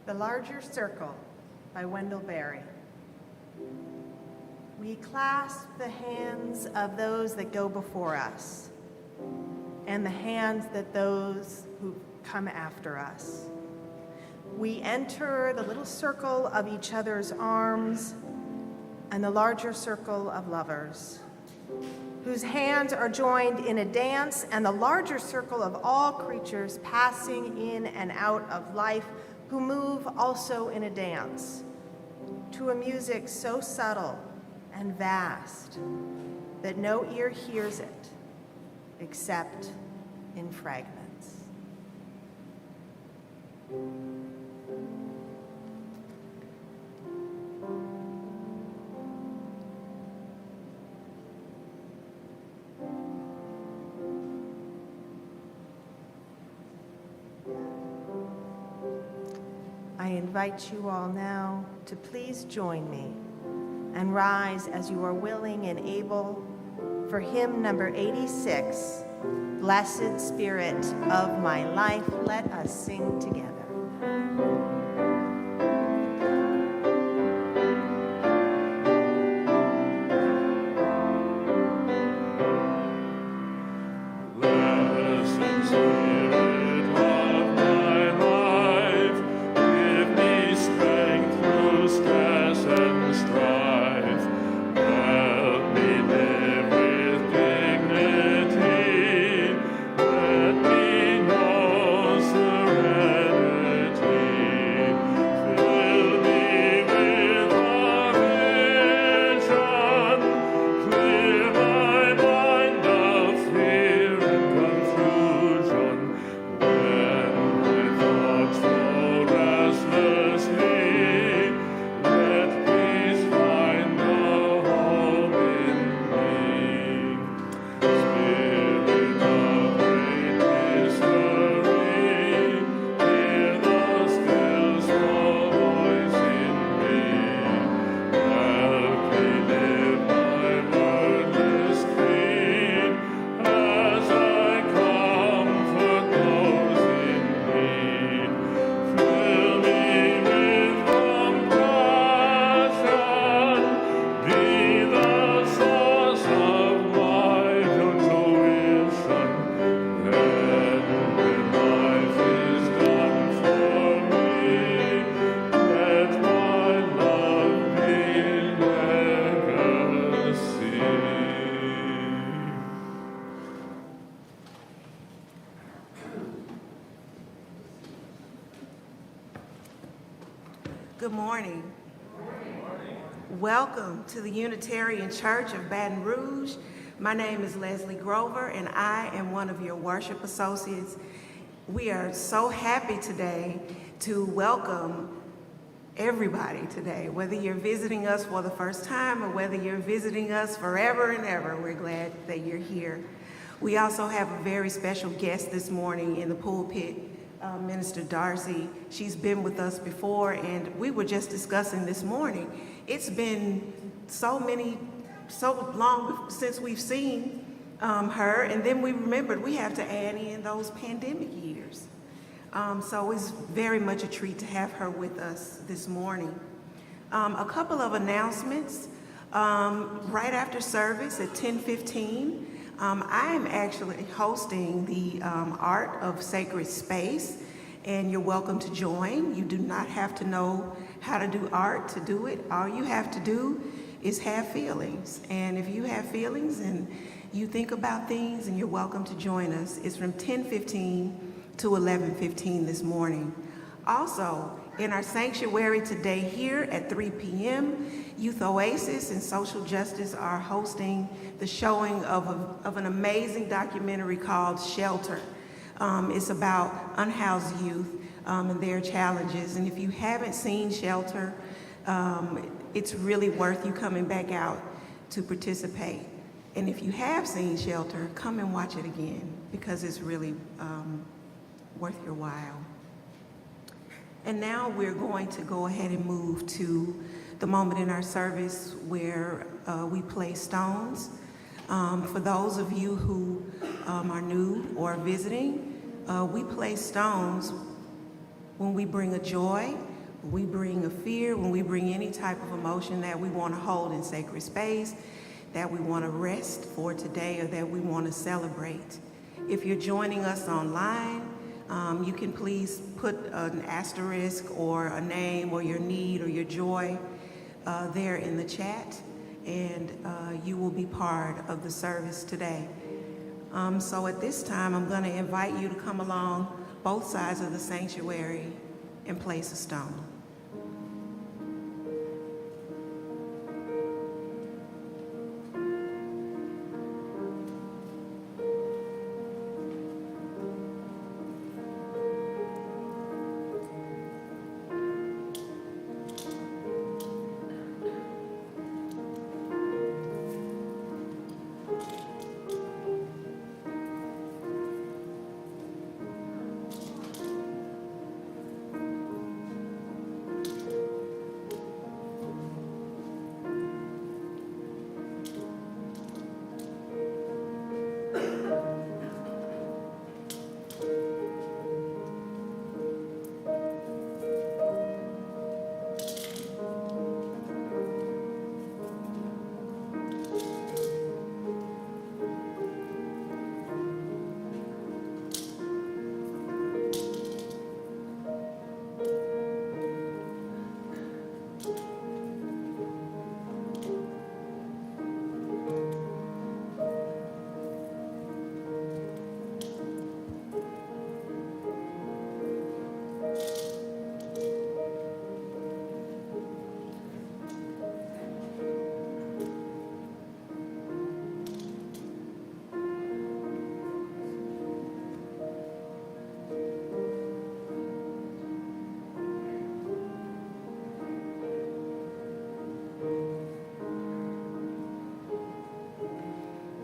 The Larger Circle by Wendell Berry. We clasp the hands of those that go before us, and the hands that those who come after us. We enter the little circle of each other's arms and the larger circle of lovers, whose hands are joined in a dance, and the larger circle of all creatures passing in and out of life, who move also in a dance, to a music so subtle and vast that no ear hears it except in fragments. I invite you all now to please join me and rise as you are willing and able for hymn number 86, Blessed Spirit of My Life. Let us sing together. Good morning. Welcome to the Unitarian Church of Baton Rouge. My name is Leslie Grover, and I am one of your worship associates. We are so happy today to welcome everybody today, whether you're visiting us for the first time or whether you're visiting us forever and ever. We're glad that you're here. We also have a very special guest this morning in the pulpit, Minister Darcy. She's been with us before, and we were just discussing this morning. It's been so long since we've seen her, and then we remembered we have to add in those pandemic years. So it's very much a treat to have her with us this morning. A couple of announcements. Right after service at 10:15, I am actually hosting the Art of Sacred Space, and you're welcome to join. You do not have to know how to do art to do it. All you have to do is have feelings. And if you have feelings and you think about things, and you're welcome to join us. It's from 10:15 to 11:15 this morning. Also, in our sanctuary today here at 3 p.m., Youth Oasis and Social Justice are hosting the showing of an amazing documentary called Shelter. It's about unhoused youth and their challenges. And if you haven't seen Shelter, it's really worth you coming back out to participate. And if you have seen Shelter, come and watch it again, because it's really worth your while. And now we're going to go ahead and move to the moment in our service where we place stones. For those of you who are new or visiting, we place stones when we bring a joy we bring a fear, when we bring any type of emotion that we want to hold in sacred space, that we want to rest for today, or that we want to celebrate. If you're joining us online, you can please put an asterisk or a name or your need or your joy there in the chat, and you will be part of the service today. So at this time, I'm going to invite you to come along both sides of the sanctuary and place a stone.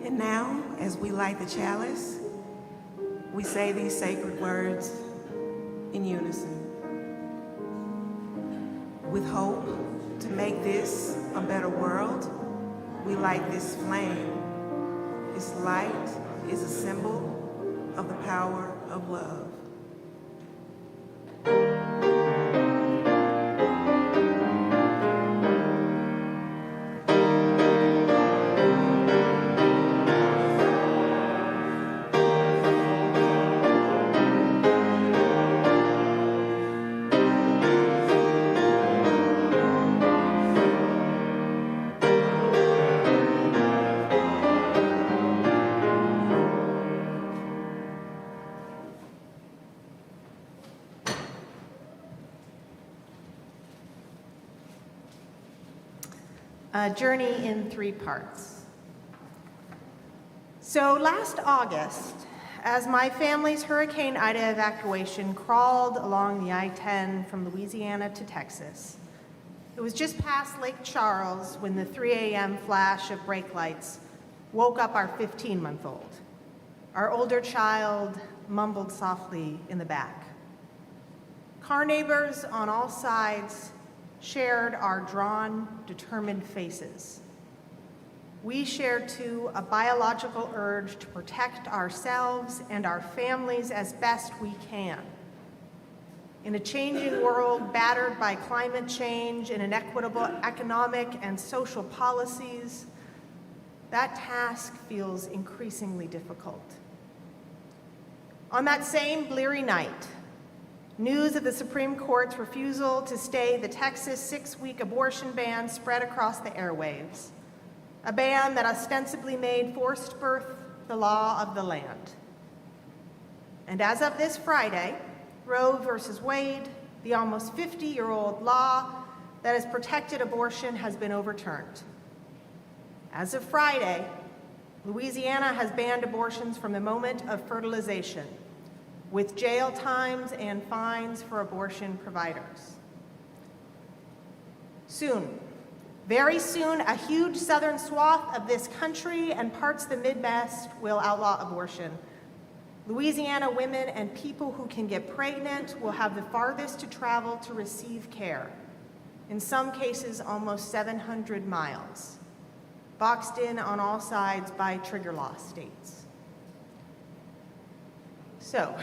And now, as we light the chalice, we say these sacred words in unison. With hope to make this a better world, we light this flame. This light is a symbol of the power of love. A journey in 3 parts. So last August, as my family's Hurricane Ida evacuation crawled along the I-10 from Louisiana to Texas, it was just past Lake Charles when the 3 a.m. flash of brake lights woke up our 15-month-old. Our older child mumbled softly in the back. Car neighbors on all sides shared our drawn, determined faces. We shared, too, a biological urge to protect ourselves and our families as best we can. In a changing world battered by climate change and inequitable economic and social policies, that task feels increasingly difficult. On that same bleary night, news of the Supreme Court's refusal to stay the Texas 6-week abortion ban spread across the airwaves, a ban that ostensibly made forced birth the law of the land. And as of this Friday, Roe versus Wade, the almost 50-year-old law that has protected abortion, has been overturned. As of Friday, Louisiana has banned abortions from the moment of fertilization, with jail times and fines for abortion providers. Soon, very soon, a huge southern swath of this country and parts of the Midwest will outlaw abortion. Louisiana women and people who can get pregnant will have the farthest to travel to receive care, in some cases almost 700 miles, boxed in on all sides by trigger law states. So,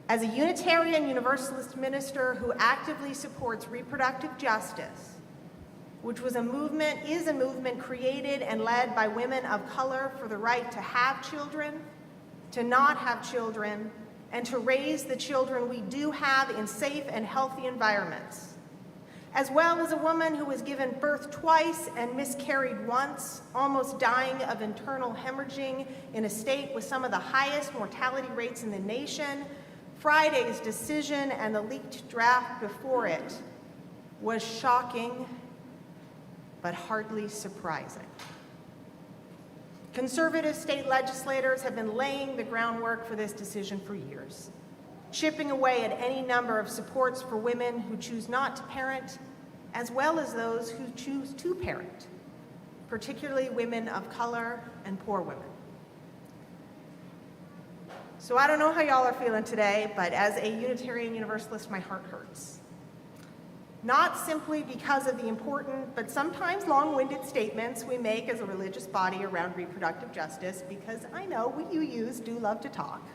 As a Unitarian Universalist minister who actively supports reproductive justice, which is a movement created and led by women of color for the right to have children, to not have children, and to raise the children we do have in safe and healthy environments, as well as a woman who was given birth twice and miscarried once, almost dying of internal hemorrhaging in a state with some of the highest mortality rates in the nation. Friday's decision and the leaked draft before it was shocking, but hardly surprising. Conservative state legislators have been laying the groundwork for this decision for years, chipping away at any number of supports for women who choose not to parent, as well as those who choose to parent, particularly women of color and poor women. So I don't know how y'all are feeling today, but as a Unitarian Universalist, my heart hurts. Not simply because of the important, but sometimes long-winded statements we make as a religious body around reproductive justice, because I know we UUs do love to talk,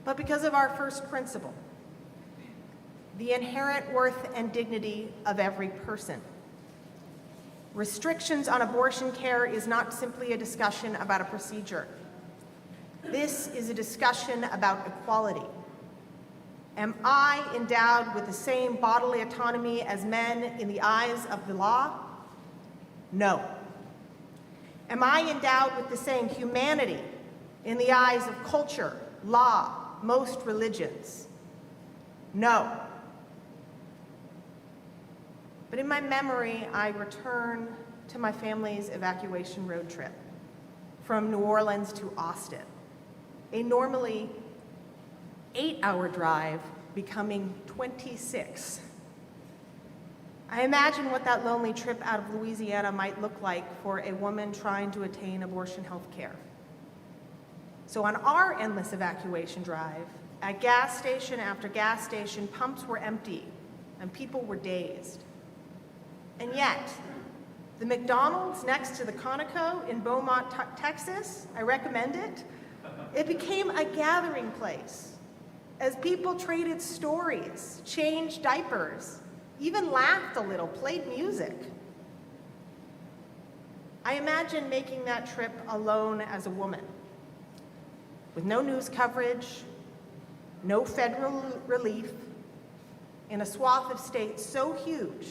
but because of our first principle, the inherent worth and dignity of every person. Restrictions on abortion care is not simply a discussion about a procedure. This is a discussion about equality. Am I endowed with the same bodily autonomy as men in the eyes of the law? No. Am I endowed with the same humanity in the eyes of culture, law, most religions? No. But in my memory, I return to my family's evacuation road trip from New Orleans to Austin, a normally 8-hour drive becoming 26. I imagine what that lonely trip out of Louisiana might look like for a woman trying to attain abortion health care. So on our endless evacuation drive, at gas station after gas station, pumps were empty and people were dazed. And yet, the McDonald's next to the Conoco in Beaumont, Texas, I recommend it, it became a gathering place as people traded stories, changed diapers, even laughed a little, played music. I imagine making that trip alone as a woman, with no news coverage, no federal relief, in a swath of states so huge,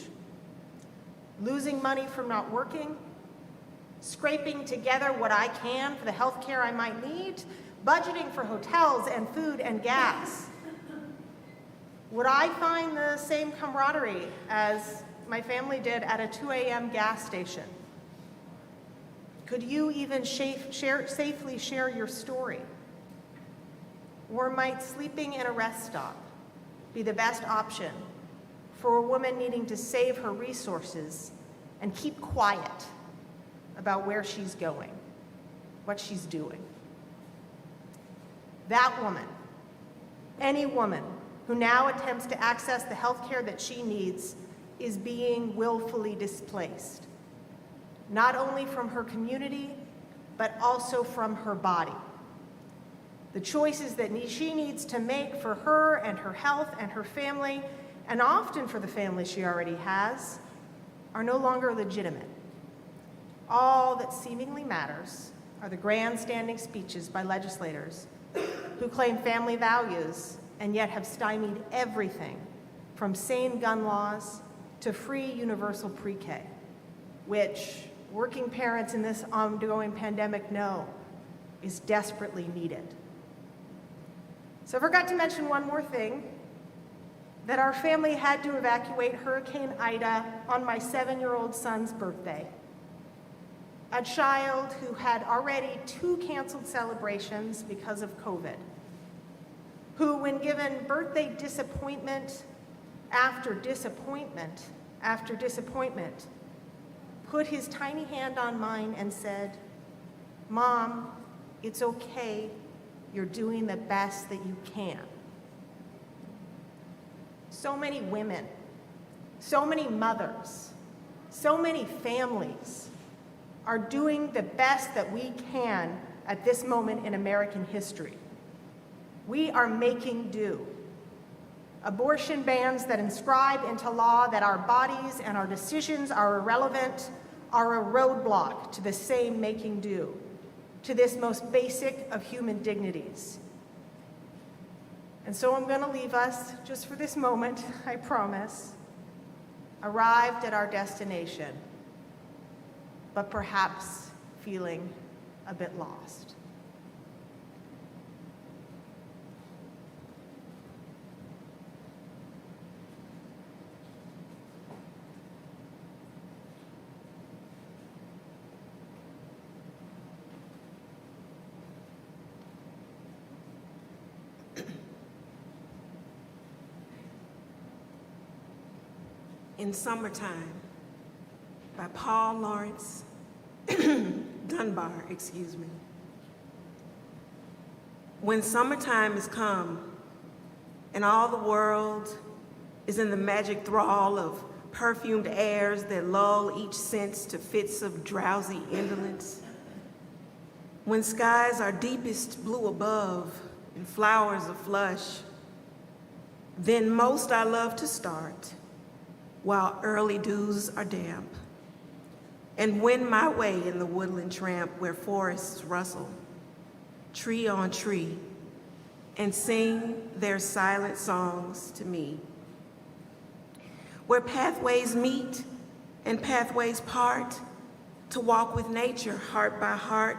losing money from not working, scraping together what I can for the health care I might need, budgeting for hotels and food and gas. Would I find the same camaraderie as my family did at a 2 a.m. gas station? Could you even safely share your story? Or might sleeping in a rest stop be the best option for a woman needing to save her resources and keep quiet about where she's going, what she's doing? That woman, any woman who now attempts to access the health care that she needs, is being willfully displaced, not only from her community, but also from her body. The choices that she needs to make for her and her health and her family, and often for the family she already has, are no longer legitimate. All that seemingly matters are the grandstanding speeches by legislators who claim family values and yet have stymied everything from sane gun laws to free universal pre-K, which working parents in this ongoing pandemic know is desperately needed. So I forgot to mention one more thing, that our family had to evacuate Hurricane Ida on my 7-year-old son's birthday. A child who had already 2 canceled celebrations because of COVID, who, when given birthday disappointment after disappointment after disappointment, put his tiny hand on mine and said, "Mom, it's okay. You're doing the best that you can." So many women, so many mothers, so many families are doing the best that we can at this moment in American history. We are making do. Abortion bans that inscribe into law that our bodies and our decisions are irrelevant are a roadblock to the same making do, to this most basic of human dignities. And so I'm going to leave us, just for this moment, I promise, arrived at our destination, but perhaps feeling a bit lost. In Summertime by Paul Lawrence Dunbar, excuse me. When summertime has come and all the world is in the magic thrall of perfumed airs that lull each sense to fits of drowsy indolence, when skies are deepest blue above and flowers are flush, then most I love to start while early dews are damp, and wend my way in the woodland tramp where forests rustle, tree on tree, and sing their silent songs to me. Where pathways meet and pathways part, to walk with nature heart by heart,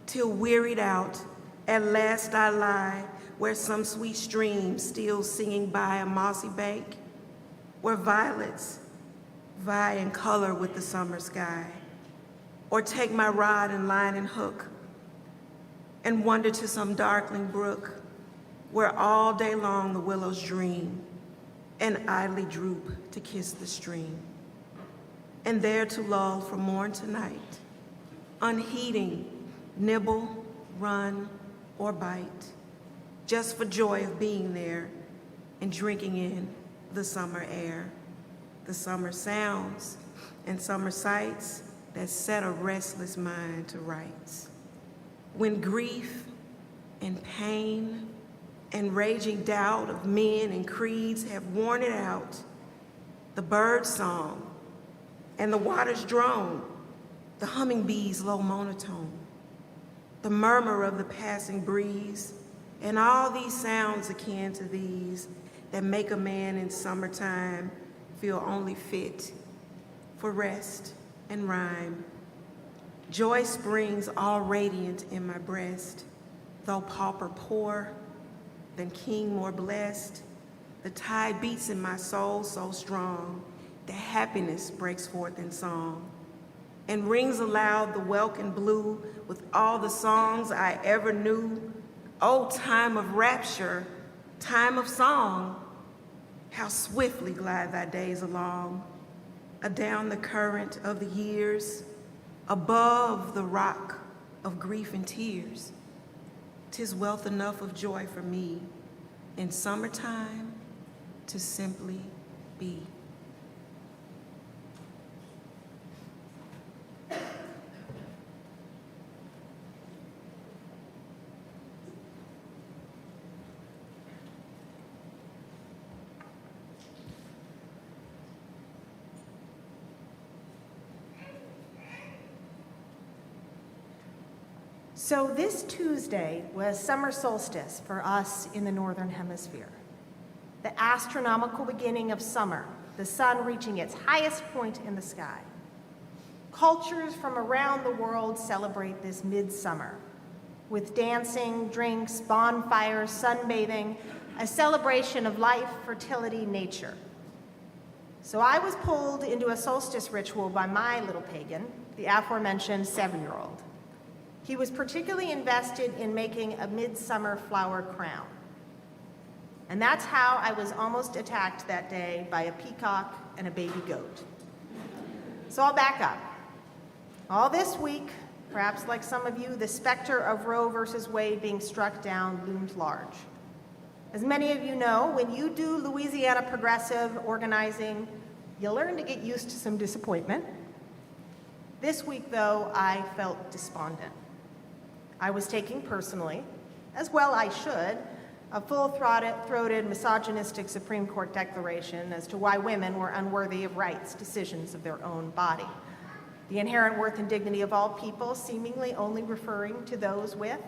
till wearied out, at last I lie where some sweet stream still singing by a mossy bank, where violets vie in color with the summer sky, or take my rod and line and hook and wander to some darkling brook where all day long the willows dream and idly droop to kiss the stream, and there to lull from morn to night, unheeding, nibble, run, or bite, just for joy of being there and drinking in the summer air, the summer sounds and summer sights that set a restless mind to rights. When grief and pain and raging doubt of men and creeds have worn it out, the bird's song and the water's drone, the hummingbee's low monotone, the murmur of the passing breeze, and all these sounds akin to these that make a man in summertime feel only fit for rest and rhyme. Joy springs all radiant in my breast, though pauper poor, than king more blessed. The tide beats in my soul so strong that happiness breaks forth in song and rings aloud the welkin blue with all the songs I ever knew. Oh, time of rapture, time of song, how swiftly glide thy days along, adown the current of the years, above the rock of grief and tears. 'Tis wealth enough of joy for me in summertime to simply be. So this Tuesday was summer solstice for us in the Northern Hemisphere. The astronomical beginning of summer, the sun reaching its highest point in the sky. Cultures from around the world celebrate this midsummer with dancing, drinks, bonfires, sunbathing, a celebration of life, fertility, nature. So I was pulled into a solstice ritual by my little pagan, the aforementioned 7-year-old. He was particularly invested in making a midsummer flower crown. And that's how I was almost attacked that day by a peacock and a baby goat. So I'll back up. All this week, perhaps like some of you, the specter of Roe versus Wade being struck down loomed large. As many of you know, when you do Louisiana progressive organizing, you learn to get used to some disappointment. This week, though, I felt despondent. I was taking personally, as well I should, a full-throated, misogynistic Supreme Court declaration as to why women were unworthy of rights, decisions of their own body. The inherent worth and dignity of all people, seemingly only referring to those with,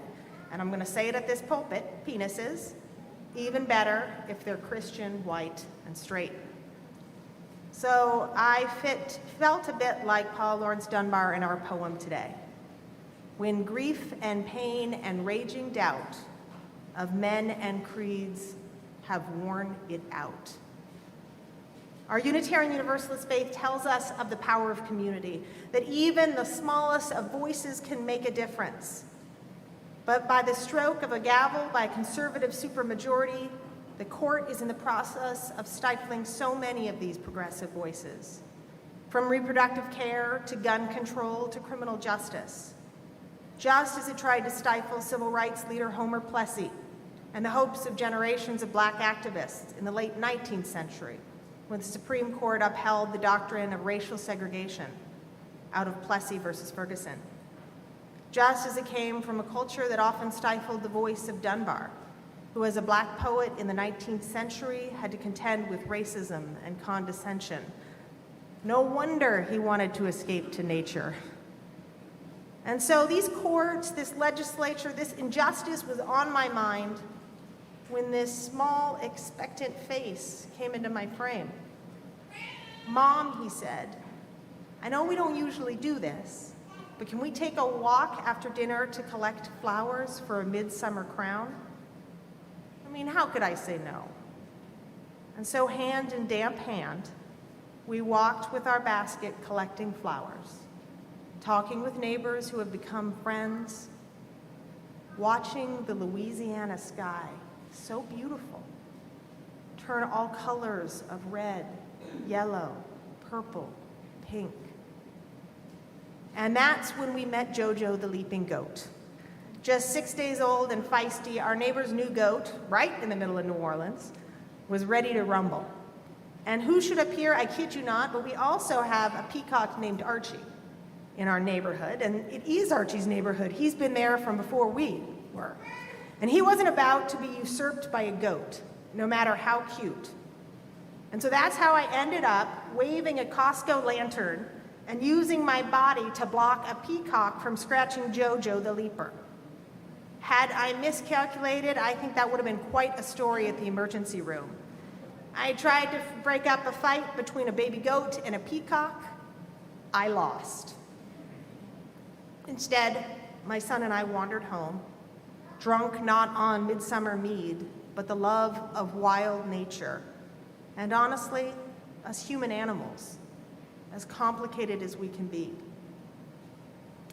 and I'm going to say it at this pulpit, penises, even better if they're Christian, white, and straight. So I felt a bit like Paul Laurence Dunbar in our poem today. When grief and pain and raging doubt of men and creeds have worn it out. Our Unitarian Universalist faith tells us of the power of community, that even the smallest of voices can make a difference. But by the stroke of a gavel, by a conservative supermajority, the court is in the process of stifling so many of these progressive voices, from reproductive care to gun control to criminal justice, just as it tried to stifle civil rights leader Homer Plessy and the hopes of generations of black activists in the late 19th century, when the Supreme Court upheld the doctrine of racial segregation out of Plessy versus Ferguson. Just as it came from a culture that often stifled the voice of Dunbar, who as a black poet in the 19th century had to contend with racism and condescension. No wonder he wanted to escape to nature. And so these courts, this legislature, this injustice was on my mind when this small, expectant face came into my frame. "Mom," he said, "I know we don't usually do this, but can we take a walk after dinner to collect flowers for a midsummer crown?" I mean, how could I say no? And so hand in damp hand, we walked with our basket collecting flowers, talking with neighbors who have become friends, watching the Louisiana sky, so beautiful, turn all colors of red, yellow, purple, pink. And that's when we met Jojo the leaping goat. Just 6 days old and feisty, our neighbor's new goat, right in the middle of New Orleans, was ready to rumble. And who should appear, I kid you not, but we also have a peacock named Archie in our neighborhood, and it is Archie's neighborhood. He's been there from before we were. And he wasn't about to be usurped by a goat, no matter how cute. And so that's how I ended up waving a Costco lantern and using my body to block a peacock from scratching Jojo the leaper. Had I miscalculated, I think that would have been quite a story at the emergency room. I tried to break up a fight between a baby goat and a peacock. I lost. Instead, my son and I wandered home, drunk not on midsummer mead, but the love of wild nature. And honestly, us human animals, as complicated as we can be.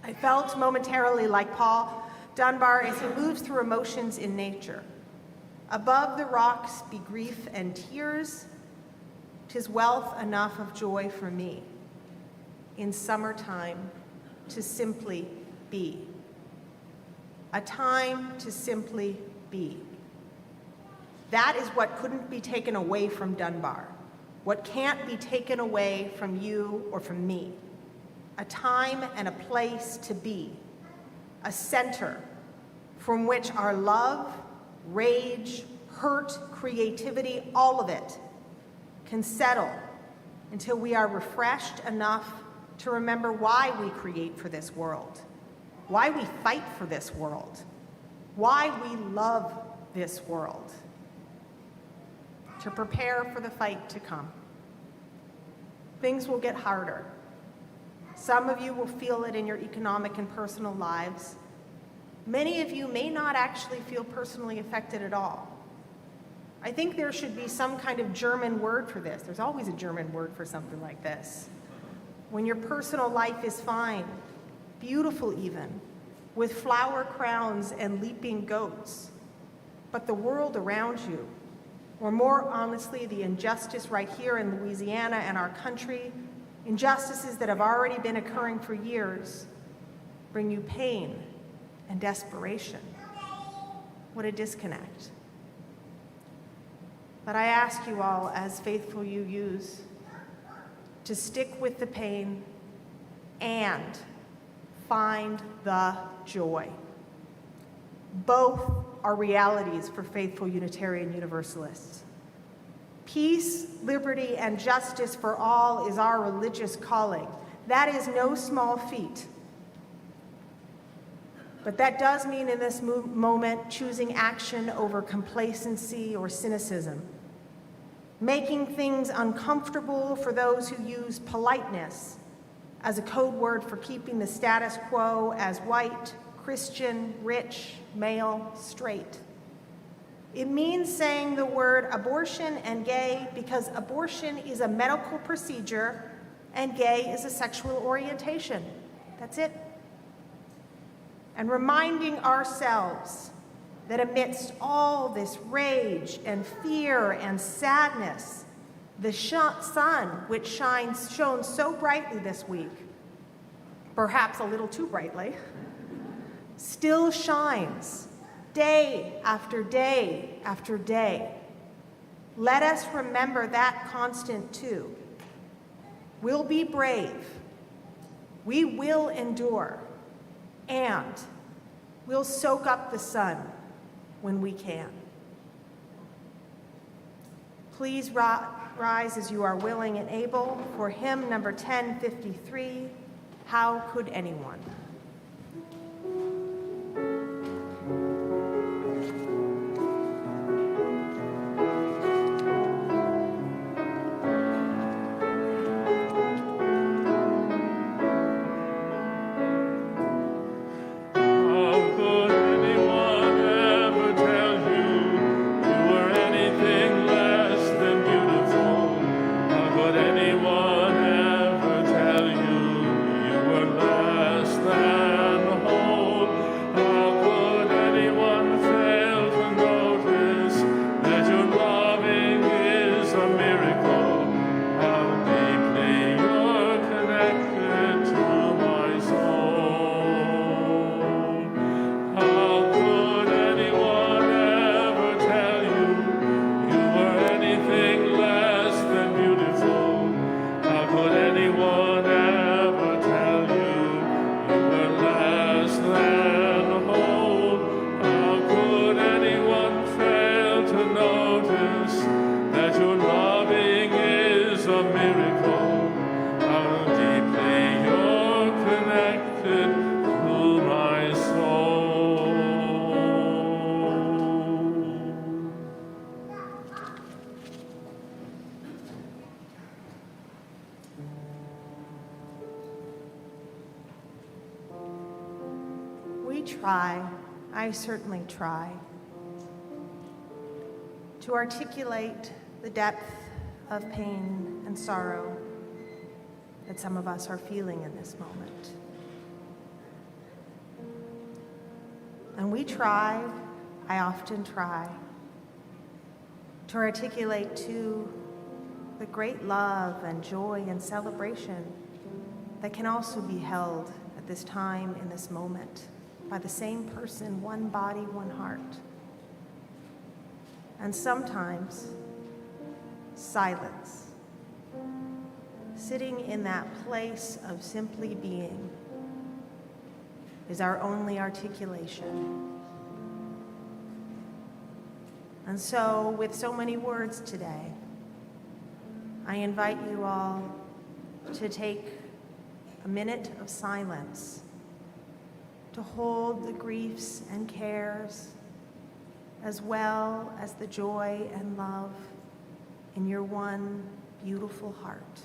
I felt momentarily like Paul Dunbar as he moves through emotions in nature. Above the rocks be grief and tears, 'tis wealth enough of joy for me. In summertime, to simply be. A time to simply be. That is what couldn't be taken away from Dunbar, what can't be taken away from you or from me. A time and a place to be, a center from which our love, rage, hurt, creativity, all of it can settle until we are refreshed enough to remember why we create for this world, why we fight for this world, why we love this world, to prepare for the fight to come. Things will get harder. Some of you will feel it in your economic and personal lives. Many of you may not actually feel personally affected at all. I think there should be some kind of German word for this. There's always a German word for something like this. When your personal life is fine, beautiful even, with flower crowns and leaping goats, but the world around you, or more honestly, the injustice right here in Louisiana and our country, injustices that have already been occurring for years, bring you pain and desperation. What a disconnect. But I ask you all, as faithful UUs, to stick with the pain and find the joy. Both are realities for faithful Unitarian Universalists. Peace, liberty, and justice for all is our religious calling. That is no small feat. But that does mean in this moment choosing action over complacency or cynicism, making things uncomfortable for those who use politeness as a code word for keeping the status quo as white, Christian, rich, male, straight. It means saying the word abortion and gay because abortion is a medical procedure and gay is a sexual orientation. That's it. And reminding ourselves that amidst all this rage and fear and sadness, the sun, which shone so brightly this week, perhaps a little too brightly, still shines day after day after day. Let us remember that constant too. We'll be brave, we will endure, and we'll soak up the sun when we can. Please rise as you are willing and able for hymn number 1053, How Could Anyone? I certainly try to articulate the depth of pain and sorrow that some of us are feeling in this moment. And we try, I often try, to articulate too the great love and joy and celebration that can also be held at this time in this moment by the same person, one body, one heart. And sometimes, silence. Sitting in that place of simply being is our only articulation. And so, with so many words today, I invite you all to take a minute of silence to hold the griefs and cares, as well as the joy and love in your one beautiful heart.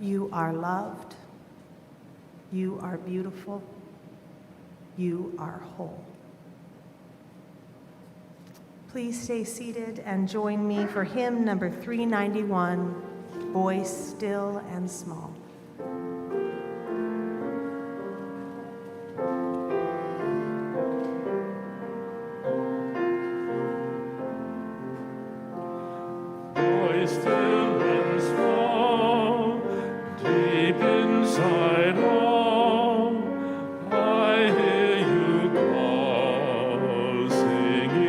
You are loved, You are beautiful. You are whole. Please stay seated and join me for hymn number 391, Voice Still and Small. Voice still and small, deep inside all, I hear you call, singing.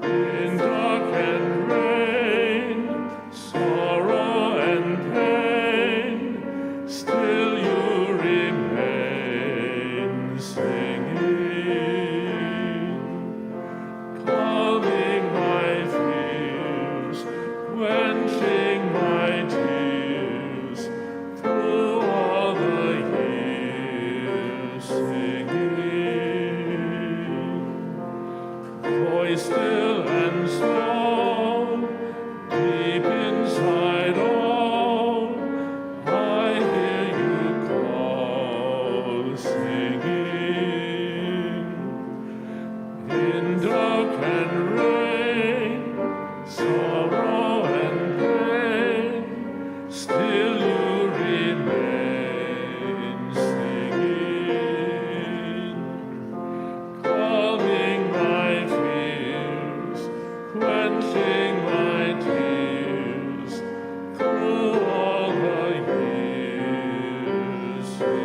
In dark and rain, sorrow and pain, still you remain, singing. Calming my fears, quenching my tears, through all the years, singing. Voice still and small, deep inside all, I hear you call, singing. In dark and rain, sorrow and pain, still you remain, singing. Calming my fears, quenching my tears, through all the years, singing.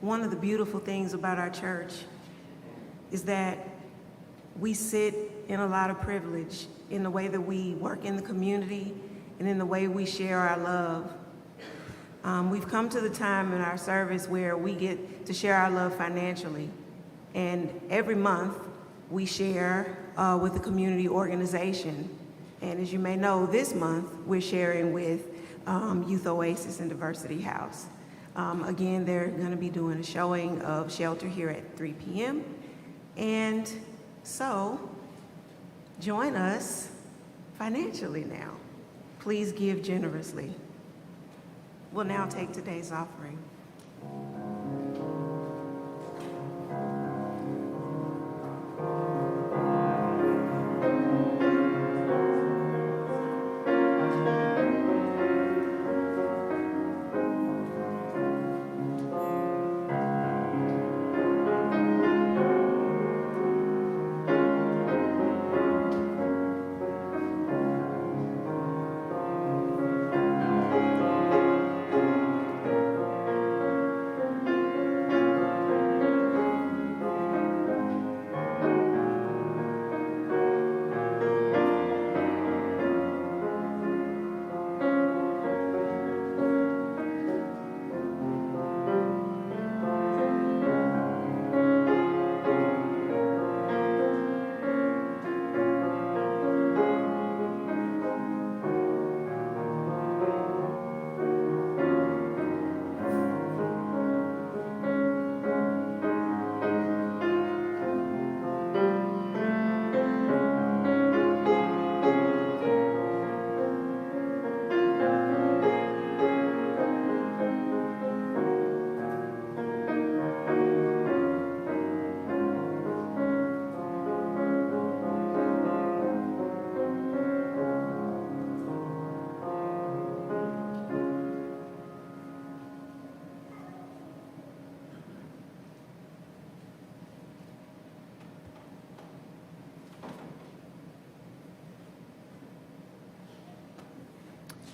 One of the beautiful things about our church is that we sit in a lot of privilege in the way that we work in the community and in the way we share our love. We've come to the time in our service where we get to share our love financially. And every month we share with a community organization. And as you may know, this month we're sharing with Youth Oasis and Diversity House. Again, they're going to be doing a showing of Shelter here at 3 p.m. And so, join us financially now. Please give generously. We'll now take today's offering.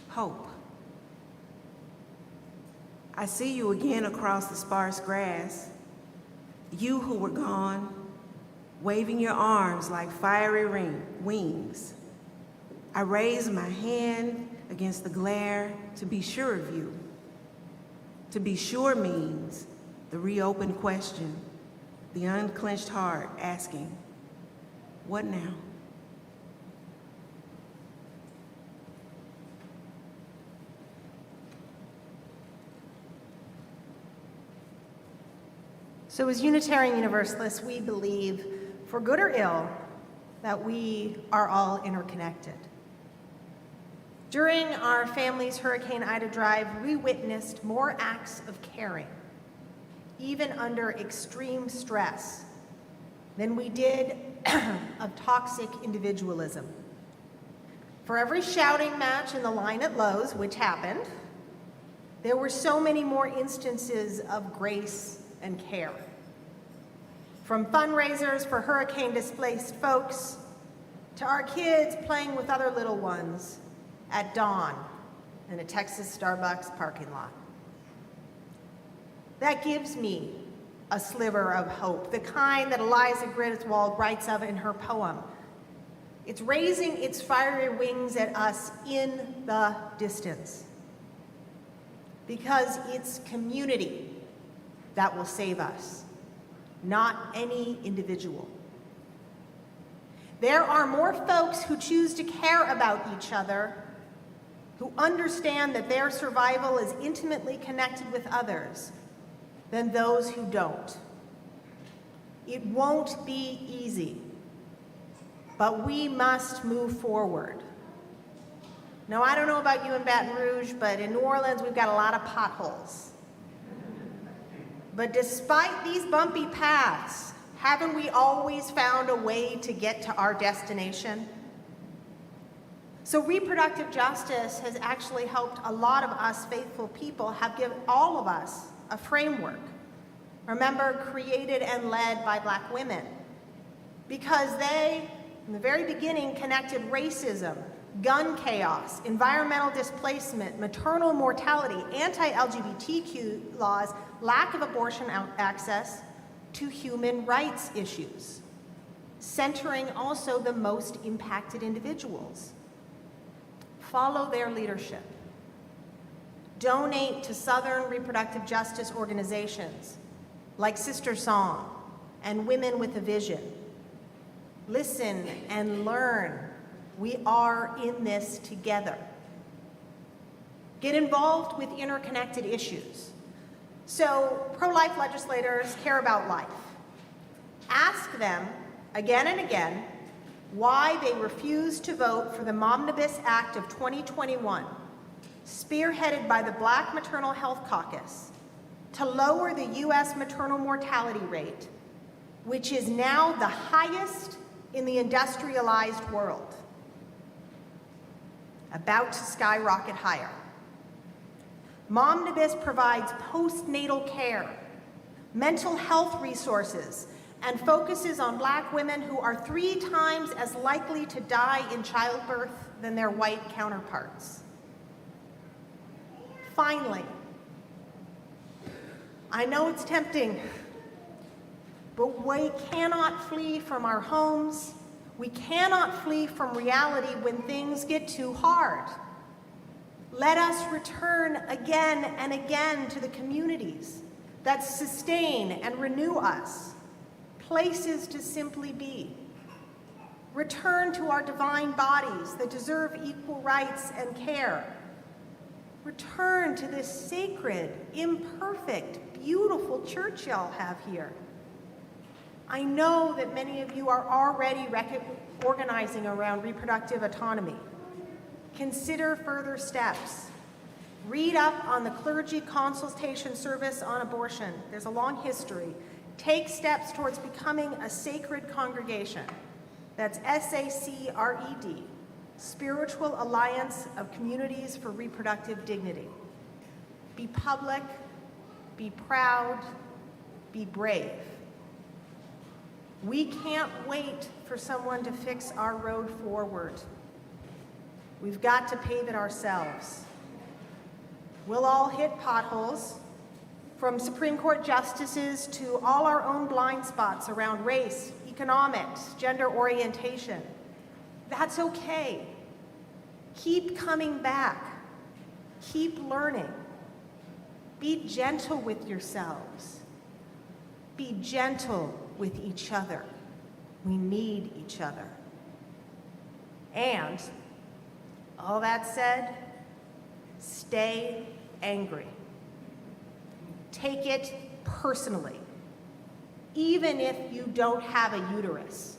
Hope. I see you again across the sparse grass, you who were gone, waving your arms like fiery wings. I raise my hand against the glare to be sure of you. To be sure means the reopened question, the unclenched heart asking, what now? So as Unitarian Universalists, we believe, for good or ill, that we are all interconnected. During our family's Hurricane Ida drive, we witnessed more acts of caring, even under extreme stress, than we did of toxic individualism. For every shouting match in the line at Lowe's, which happened, there were so many more instances of grace and care. From fundraisers for hurricane-displaced folks, to our kids playing with other little ones at dawn in a Texas Starbucks parking lot. That gives me a sliver of hope, the kind that Eliza Griswold writes of in her poem. It's raising its fiery wings at us in the distance, because it's community that will save us, not any individual. There are more folks who choose to care about each other, who understand that their survival is intimately connected with others, than those who don't. It won't be easy, but we must move forward. Now, I don't know about you in Baton Rouge, but in New Orleans, we've got a lot of potholes. But despite these bumpy paths, haven't we always found a way to get to our destination? So reproductive justice has actually helped a lot of us faithful people, have given all of us a framework, remember, created and led by Black women, because they, in the very beginning, connected racism, gun chaos, environmental displacement, maternal mortality, anti-LGBTQ laws, lack of abortion access, to human rights issues, centering also the most impacted individuals. Follow their leadership. Donate to Southern reproductive justice organizations like Sister Song and Women with a Vision. Listen and learn. We are in this together. Get involved with interconnected issues. So pro-life legislators care about life. Ask them again and again why they refuse to vote for the Momnibus Act of 2021, spearheaded by the Black Maternal Health Caucus, to lower the U.S. maternal mortality rate, which is now the highest in the industrialized world, about to skyrocket higher. Momnibus provides postnatal care, mental health resources, and focuses on Black women who are 3 times as likely to die in childbirth than their white counterparts. Finally, I know it's tempting, but we cannot flee from our homes. We cannot flee from reality when things get too hard. Let us return again and again to the communities that sustain and renew us, places to simply be. Return to our divine bodies that deserve equal rights and care. Return to this sacred, imperfect, beautiful church y'all have here. I know that many of you are already organizing around reproductive autonomy. Consider further steps. Read up on the clergy consultation service on abortion. There's a long history. Take steps towards becoming a sacred congregation. That's SACRED, Spiritual Alliance of Communities for Reproductive Dignity. Be public, be proud, be brave. We can't wait for someone to fix our road forward. We've got to pave it ourselves. We'll all hit potholes, from Supreme Court justices to all our own blind spots around race, economics, gender orientation. That's okay. Keep coming back. Keep learning. Be gentle with yourselves. Be gentle with each other. We need each other. And all that said, stay angry. Take it personally. even if you don't have a uterus.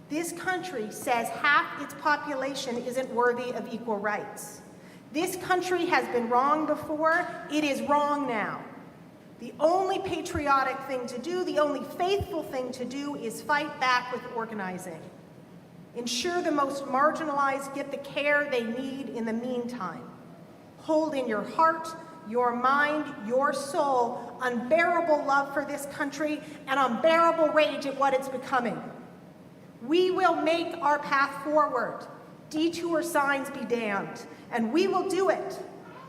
This country says half its population isn't worthy of equal rights. This country has been wrong before, it is wrong now. The only patriotic thing to do, the only faithful thing to do is fight back with organizing. Ensure the most marginalized get the care they need in the meantime. Hold in your heart, your mind, your soul, unbearable love for this country and unbearable rage at what it's becoming. We will make our path forward. Detour signs be damned. And we will do it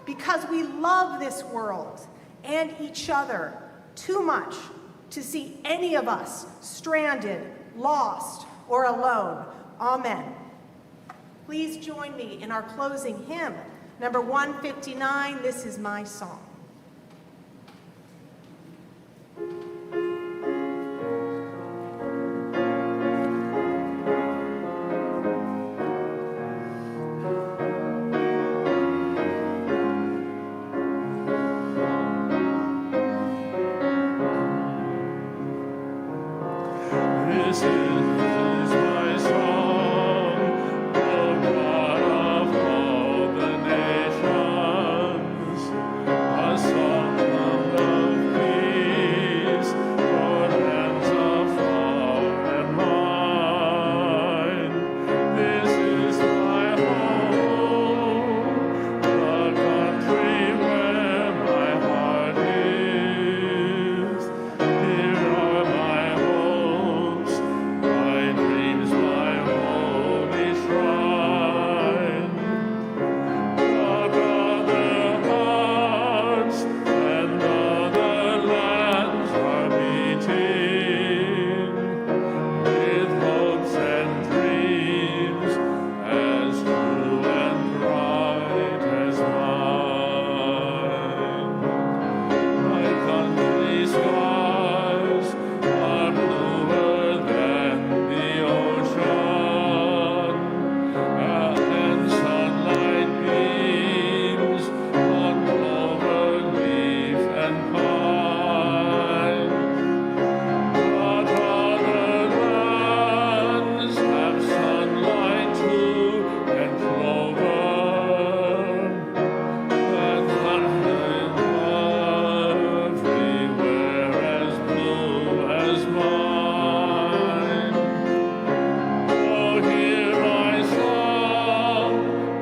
because we love this world and each other too much to see any of us stranded, lost, or alone. Amen. Please join me in our closing hymn, number 159, This Is My Song. This is my song, O God of all the nations, a song of peace for lands afar and mine. This is my home, the country where my heart is. Here are my hopes, my dreams, my holy shrine. But other hearts and other lands are beating with hopes and dreams as true and right as mine. My country's skies are bluer than the ocean, and sunlight beams on clover leaf and pine. But other lands have sunlight too and clover, and nothing everywhere as blue as mine. Oh, hear my song,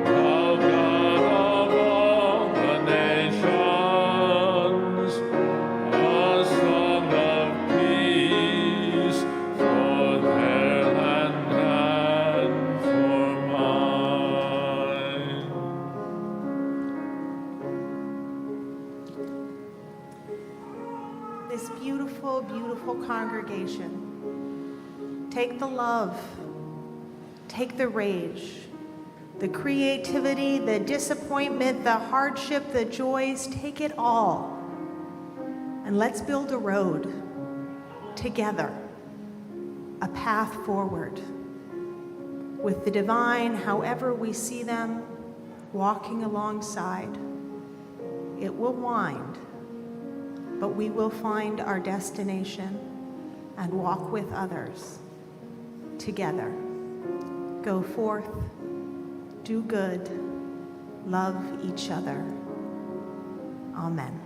thou God of all the nations, a song of peace for their land and for mine. This beautiful, beautiful congregation, take the love, take the rage, the creativity, the disappointment, the hardship, the joys, take it all. And let's build a road together, a path forward with the divine, however we see them, walking alongside. It will wind, but we will find our destination and walk with others together. Go forth, do good, love each other. Amen.